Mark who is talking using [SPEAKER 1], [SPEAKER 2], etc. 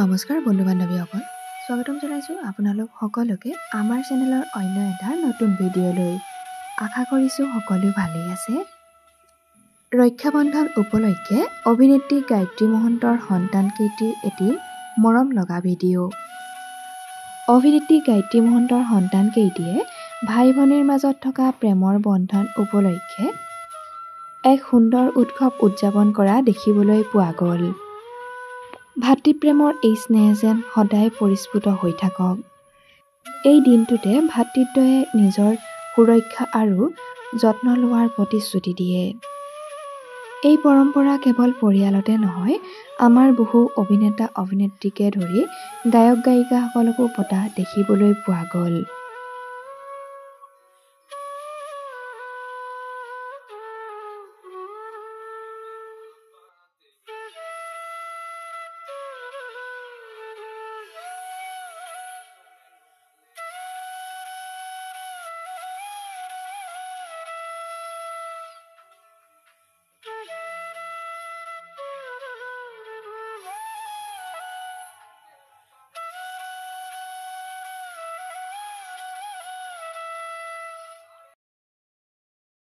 [SPEAKER 1] নমস্কাৰ বন্ধু বান্ধৱীসকল, স্বাগতম জনাইছোঁ আপোনালোক সকলোকে আমাৰ চেনেলৰ অন্য এটা নতুন ভিডিঅ'লৈ। আশা কৰিছোঁ সকলো ভালেই আছে। ৰক্ষাবন্ধন উপলক্ষে অভিনেত্ৰী গায়ত্ৰী মহন্তৰ সন্তান কেইটিৰ এটি মৰম লগা ভিডিঅ'। অভিনেত্ৰী গায়ত্ৰী মহন্তৰ সন্তান কেইটিয়ে ভাই ভনীৰ মাজত থকা প্ৰেমৰ বন্ধন উপলক্ষে এক সুন্দৰ উৎসৱ উদযাপন কৰা দেখিবলৈ পোৱা গ'ল। ভাতৃপ্ৰেমৰ এই স্নেহ যেন সদায় পৰিস্ফুট হৈ থাকক। এই দিনটোতে ভাতৃদ্বয়ে নিজৰ সুৰক্ষা আৰু যত্ন লোৱাৰ প্ৰতিশ্ৰুতি দিয়ে। এই পৰম্পৰা কেৱল পৰিয়ালতে নহয়, আমাৰ বহু অভিনেতা অভিনেত্ৰীকে ধৰি গায়ক গায়িকাসকলকো পতা দেখিবলৈ পোৱা গ'ল।